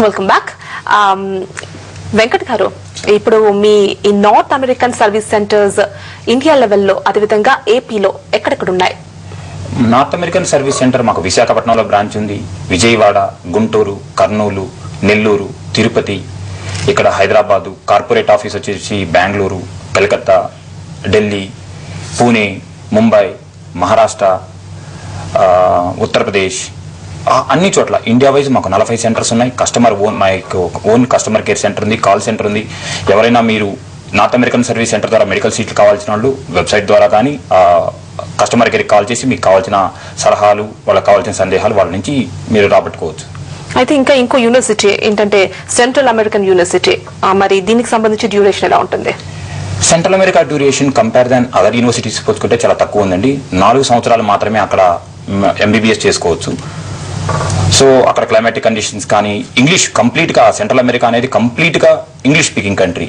Welcome back. Venkat గారు, ఇప్పుడు మీ ఈ north American service centres India లెవెల్లో అదేవిధంగా ఏపీలో ఎక్కడెక్కడ ఉన్నాయి? నార్త్ అమెరికన్ సర్వీస్ సెంటర్ మాకు విశాఖపట్నంలో బ్రాంచ్ ఉంది, విజయవాడ, గుంటూరు, కర్నూలు, నెల్లూరు, తిరుపతి, ఇక్కడ హైదరాబాదు, కార్పొరేట్ ఆఫీస్ వచ్చేసి బెంగళూరు, కలకత్తా, ఢిల్లీ, పూణే, ముంబై, మహారాష్ట్ర, ఉత్తరప్రదేశ్, అన్ని చోట్ల ఇండియా వైజ్ మాకు 40 సెంటర్స్ ఉన్నాయి. Customer own customer care centre ఉంది, కాల్ సెంటర్ ఉంది. ఎవరైనా మీరు నార్త్ అమెరికన్ సర్వీస్ సెంటర్ ద్వారా మెడికల్ సీట్లు కావాల్సిన వాళ్ళు వెబ్సైట్ ద్వారా కానీ కస్టమర్ కేర్కి కాల్ చేసి మీకు కావాల్సిన సలహాలు, వాళ్ళకి కావాల్సిన సందేహాలు వాళ్ళ నుంచి మీరు రాబట్టుకోవచ్చు. అయితే ఇంకా ఇంకో యూనివర్సిటీ ఏంటంటే సెంట్రల్ అమెరికన్ యూనివర్సిటీ, మరి దీనికి సంబంధించి డ్యూరేషన్ ఎలా ఉంటుంది? Central America duration compare than other universities పోల్చుకుంటే చాలా తక్కువ ఉందండి. 4 సంవత్సరాలు మాత్రమే అక్కడ ఎంబీబీఎస్ చేసుకోవచ్చు. సో అక్కడ క్లైమాటిక్ కండిషన్స్ కానీ ఇంగ్లీష్ కంప్లీట్గా సెంట్రల్ అమెరికా అనేది కంప్లీట్గా ఇంగ్లీష్ స్పీకింగ్ కంట్రీ.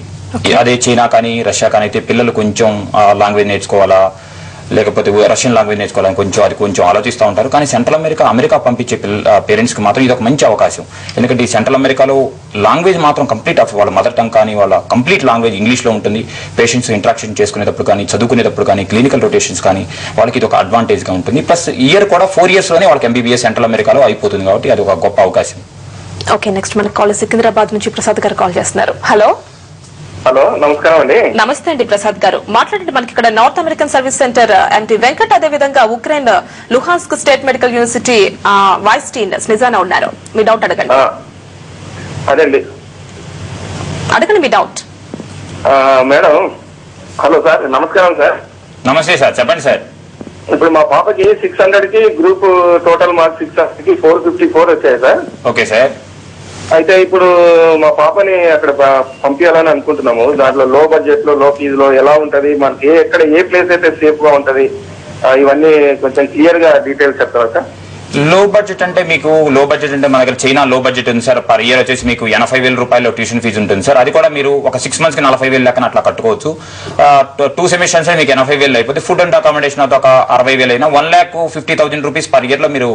అదే చైనా కానీ రష్యా కానీ అయితే పిల్లలు కొంచెం లాంగ్వేజ్ నేర్చుకోవాలా, లేకపోతే రష్యన్ లాంగ్వేజ్ నేర్చుకోవాలని కొంచెం ఆలోచిస్తూ ఉంటారు. కానీ సెంట్రల్ అమెరికా పంపించే పేరెంట్స్కి మాత్రం ఇది ఒక మంచి అవకాశం. ఎందుకంటే ఈ సెంట్రల్ అమెరికాలో లాంగ్వేజ్ మాత్రం కంప్లీట్ వాళ్ళ మదర్ టంగ్ కానీ వాళ్ళ కంప్లీట్ లాంగ్వేజ్ ఇంగ్లీష్లో ఉంటుంది. పేషెంట్స్ ఇంటరాక్షన్ చేసుకునేటప్పుడు కానీ, చదువుకునేటప్పుడు కానీ, క్లినికల్ రొటేషన్స్ కానీ వాళ్ళకి ఇది ఒక అడ్వాంటేజ్గా ఉంటుంది. ప్లస్ ఇయర్ కూడా 4 ఇయర్స్లోనే వాళ్ళకి ఎంబీబీఎస్ సెంట్రల్ అమెరికాలో అయిపోతుంది కాబట్టి అది ఒక గొప్ప అవకాశం. ఓకే, నెక్స్ట్ మనకి కాల్ సికింద్రాబాద్ నుంచి ప్రసాద్ గారు కాల్ చేస్తున్నారు. హలో. హలో, నమస్కారం అండి. నమస్తే అండి ప్రసాద్ గారు, మాట్లాడండి. మనకి ఇక్కడ North American service centre and Venkat, అదే విధంగా Ukraine Luhansk state medical university వైస్టీన్ నిజానా ఉన్నారు. మీ డౌట్ అడగండి. అదండి, అడగండి మీ డౌట్. మేడం, హలో సార్, నమస్కారం సార్. నమస్తే సార్, చెప్పండి సార్. ఇప్పుడు మా పాపకి 600 కి గ్రూప్ టోటల్ మార్క్స్ 600 కి 454 వచ్చాయి సార్. Okay sir. అయితే ఇప్పుడు మా పాపని అక్కడ పంపించాలని అనుకుంటున్నాము. దాంట్లో లో బడ్జెట్ లో, లో ఫీజులో ఎలా ఉంటది, మనకి ఎక్కడ ఏ ప్లేస్ అయితే సేఫ్ గా ఉంటది, ఇవన్నీ కొంచెం క్లియర్ గా డీటెయిల్స్ చెప్తారా సార్? లో బడ్జెట్ అంటే మీకు లో బడ్జెట్ అంటే మన దగ్గర చైనా లో బడ్జెట్ ఉంది సార్. పర్ ఇయర్ వచ్చేసి మీకు 80,000 రూపాయలు ట్యూషన్ ఫీజు ఉంటుంది సార్. అది కూడా మీరు ఒక 6 months కి 40,000 లెక్కన అట్లా కట్టుకోవచ్చు. 2 సెమిస్టర్స్ మీకు 80,000 అయిపోతే ఫుడ్ అండ్ అకామిడేషన్ అయితే ఒక 60,000 అయినా 1,50,000 రూపీస్ పర్ ఇయర్ లో మీరు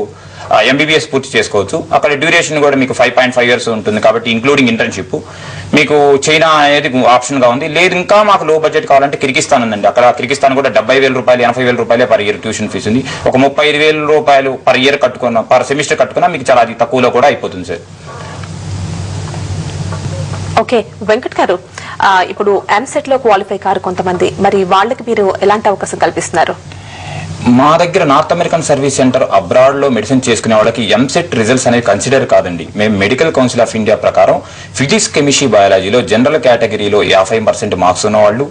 ఎంబీబీఎస్ పూర్తి చేసుకోవచ్చు. అక్కడ డ్యూరేషన్ కూడా మీకు 5.5 years ఉంటుంది కాబట్టి ఇంక్లూడింగ్ ఇంటర్న్షిప్. మీకు చైనా అనేది ఆప్షన్ గా ఉంది. లేదు ఇంకా మాకు లో బడ్జెట్ కావాలంటే కిర్గిస్తాన్ ఉందండి. అక్కడ కిర్గిస్తాన్ కూడా 70,000 రూపాయలు 80,000 రూపాయలే పర్ ఇయర్ ట్యూషన్ ఫీజు ఉంది. ఒక 35,000 రూపాయలు పర్ ఇయర్ కట్టుకున్నా, పర్ సెమిస్టర్ కట్టుకున్నా మీకు చాలా అది తక్కువలో కూడా అయిపోతుంది సార్. ఓకే వెంకట్ గారు, ఇప్పుడు ఎంసెట్ లో క్వాలిఫై కారు కొంతమంది, మరి వాళ్ళకి మీరు ఎలాంటి అవకాశం కల్పిస్తున్నారు? మా దగ్గర north American service centre abroad లో మెడిసిన్ చేసుకునే వాళ్ళకి ఎంసెట్ రిజల్ట్స్ అనేది కన్సిడర్ కాదండి. మేము మెడికల్ కౌన్సిల్ ఆఫ్ ఇండియా ప్రకారం ఫిజిక్స్, కెమిస్ట్రీ, బయాలజీలో జనరల్ కేటగిరీలో 50% మార్క్స్ ఉన్నవాళ్ళు,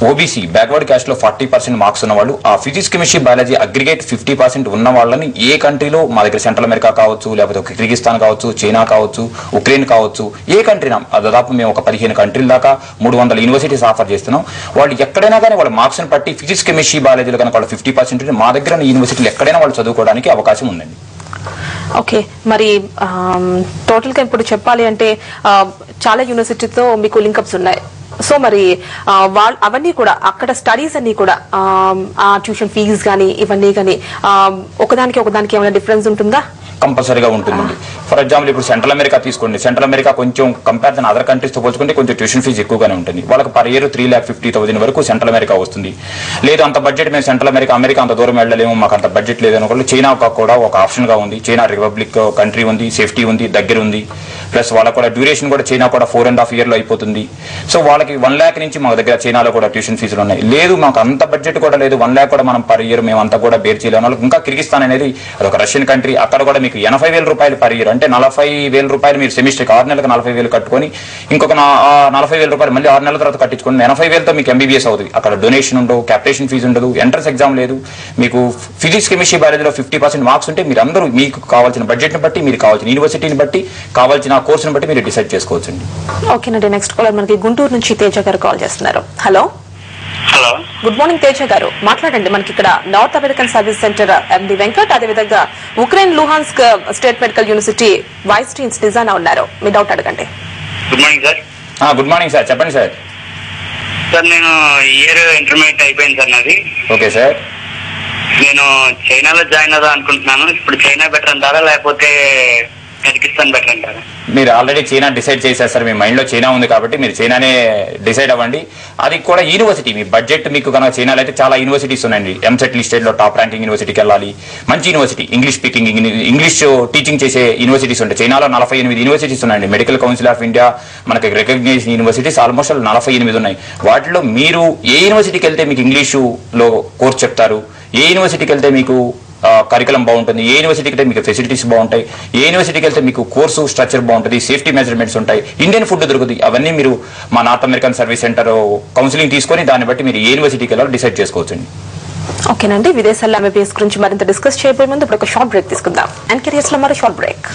ఓబీసీ బ్యాక్వర్డ్ క్యాస్ట్ లో 40% మార్క్స్ ఉన్నవాళ్ళు, ఆ ఫిజిక్స్, కెమిస్ట్రీ, బయాలజీ అగ్రిగేట్ 50% ఉన్న వాళ్ళని ఏ కంట్రీలో మా దగ్గర సెంట్రల్ అమెరికా కావచ్చు, లేకపోతే కిర్గిస్తాన్ కావచ్చు, చైనా కావచ్చు, ఉక్రెయిన్ కావచ్చు, ఏ కంట్రీ దాదాపు మేము ఒక 15 కంట్రీల దాకా 300 యూనివర్సిటీస్ ఆఫర్ చేస్తున్నాం. వాళ్ళు ఎక్కడైనా కానీ వాళ్ళ మార్క్స్ బట్టి ఫిజిక్స్, కెమిస్ట్రీ, బయాలజీలో కనుక వాళ్ళు 50% మా దగ్గర యూనివర్సిటీలు ఎక్కడైనా వాళ్ళు చదువుకోవడానికి అవకాశం ఉందండి. ఓకే, మరి టోటల్ గా ఇప్పుడు చెప్పాలి అంటే చాలా యూనివర్సిటీతో మీకు లింకప్స్ ఉన్నాయి. సో మరి అవన్నీ కూడా అక్కడ స్టడీస్ అన్ని కూడా ఆ ట్యూషన్ ఫీజు కానీ ఇవన్నీ కానీ ఒకదానికి ఏమైనా డిఫరెన్స్ ఉంటుందా? కంపల్సరీగా ఉంటుందండి. ఫర్ ఎగ్జాంపుల్ ఇప్పుడు సెంట్రల్ అమెరికా తీసుకోండి. సెంట్రల్ అమెరికా కొంచెం కంపేర్ అదర్ కంట్రీస్ తో పోల్చుకుంటే కొంచెం ట్యూషన్ ఫీజు ఎక్కువగానే ఉంటుంది. వాళ్ళకి పర్ ఇయర్ 3,50,000 వరకు సెంట్రల్ అమెరికా వస్తుంది. లేదు అంత బడ్జెట్ మేము సెంట్రల్ అమెరికా అంత దూరం వెళ్ళలేము, మాకు అంత బడ్జెట్ లేదు అనుకోండి, చైనా కూడా ఒక ఆప్షన్ గా ఉంది. చైనా రిపబ్లిక్ కంట్రీ ఉంది, సేఫ్టీ ఉంది, దగ్గర ఉంది. ప్లస్ వాళ్ళకు కూడా డ్యూరేషన్ కూడా చైనా కూడా 4.5 years లో అయిపోతుంది. సో వాళ్ళకి 1 lakh నుంచి మా దగ్గర చైనాలో కూడా ట్యూషన్ ఫీజులు ఉన్నాయి. లేదు మాకు అంత బడ్జెట్ కూడా లేదు, 1 lakh కూడా మనం పర్ ఇయర్ మేము అంతా కూడా బేర్ చేయలేము. ఇంకా కిర్గిస్తాన్ అనేది అదొక రష్యన్ కంట్రీ, అక్కడ కూడా మీకు 80,000 రూపాయలు పర్ ఇయర్, అంటే 40,000 రూపాయలు మీరు సెమిస్టర్కి 6 నెలలకు 40,000 కట్టుకొని ఇంకొక 40,000 రూపాయలు మళ్ళీ 6 నెలల తర్వాత కట్టించుకోండి, 80,000తో మీకు ఎంబీబీఎస్ అవుతుంది. అక్కడ డొనేషన్ ఉండవు, క్యాపిటేషన్ ఫీజు ఉండదు, ఎంట్రన్స్ ఎగ్జామ్ లేదు. మీకు ఫిజిక్స్, కెమిస్ట్రీ, బయాలజీలో 50% మార్క్స్ ఉంటే మీరు అందరూ మీకు కావాల్సిన బడ్జెట్ని బట్టి, మీరు కావాల్సిన యూనివర్సిటీని బట్టి, కావాల్సిన కోర్సును బట్టి మీరు డిసైడ్ చేసుకోవచ్చండి. ఓకేనండి, నెక్స్ట్ కాలర్ మనకి గుంటూరు నుంచి తేజ గారు కాల్ చేస్తున్నారు. Hello. Hello, good morning Teja గారు, మాట్లాడండి. మనకి ఇక్కడ North American service centre and Venkat, అదేవిధంగా Ukraine Luhansk state medical university వైస్టీన్ నిజానా ఉన్నారు. మీ డౌట్ అడగండి. Good morning sir. Good morning sir, చెప్పండి సార్. సార్ నేను ఇయర్ ఇంటర్మీడియట్ అయిపోయింది సార్ నాది. Okay sir. నేను చైనాలో జాయిన్ అవుదాం అనుకుంటున్నాను. ఇప్పుడు చైనా బెటర్ అంటారా లేకపోతే కజకిస్తాన్ బెటర్ అంటారా? మీరు ఆల్రెడీ చైనా డిసైడ్ చేశారు సార్, మీ మైండ్లో చైనా ఉంది కాబట్టి మీరు చైనానే డిసైడ్ అవ్వండి. అది కూడా యూనివర్సిటీ, మీ బడ్జెట్ మీకు కనుక చైనాలో అయితే చాలా యూనివర్సిటీస్ ఉన్నాయండి. ఎంసెట్ లిస్టెడ్లో టాప్ ర్యాంకింగ్ యూనివర్సిటీకి వెళ్ళాలి, మంచి university, English speaking, English teaching చేసే యూనివర్సిటీస్ ఉంటాయి. చైనాలో 48 యూనివర్సిటీస్ ఉన్నాయండి. మెడికల్ కౌన్సిల్ ఆఫ్ ఇండియా మనకి రికగ్నైజ్ యూనివర్సిటీస్ ఆల్మోస్ట్ 48 ఉన్నాయి. వాటిలో మీరు ఏ యూనివర్సిటీకి వెళ్తే మీకు ఇంగ్లీషులో కోర్స్ చెప్తారు, ఏ యూనివర్సిటీకి వెళ్తే మీకు కరికులం బాగుంటుంది, ఏ యూనివర్సిటీకి వెళ్తే మీకు ఫెసిలిటీస్ బాగుంటాయి, ఏ యూనివర్సిటీకి వెళ్తే మీకు కోర్సు స్ట్రక్చర్ బాగుంటుంది, సేఫ్టీ మెజర్మెంట్స్ ఉంటాయి, ఇండియన్ ఫుడ్ దొరుకుతుంది, అవన్నీ మీరు మా north American service centre counselling తీసుకొని దాన్ని బట్టి మీరు ఏ యూనివర్సిటీకి వెళ్ళాలో డిసైడ్ చేసుకోవచ్చండి. ఓకేనండి, విదేశాల్లో ఎంబీబీఎస్ గురించి మరింత డిస్కస్ చేయబోయే ముందు ఇప్పుడు ఒక షార్ట్ బ్రేక్ తీసుకుందాం. అండ్ కెరియర్స్ లో మరో షార్ట్ బ్రేక్.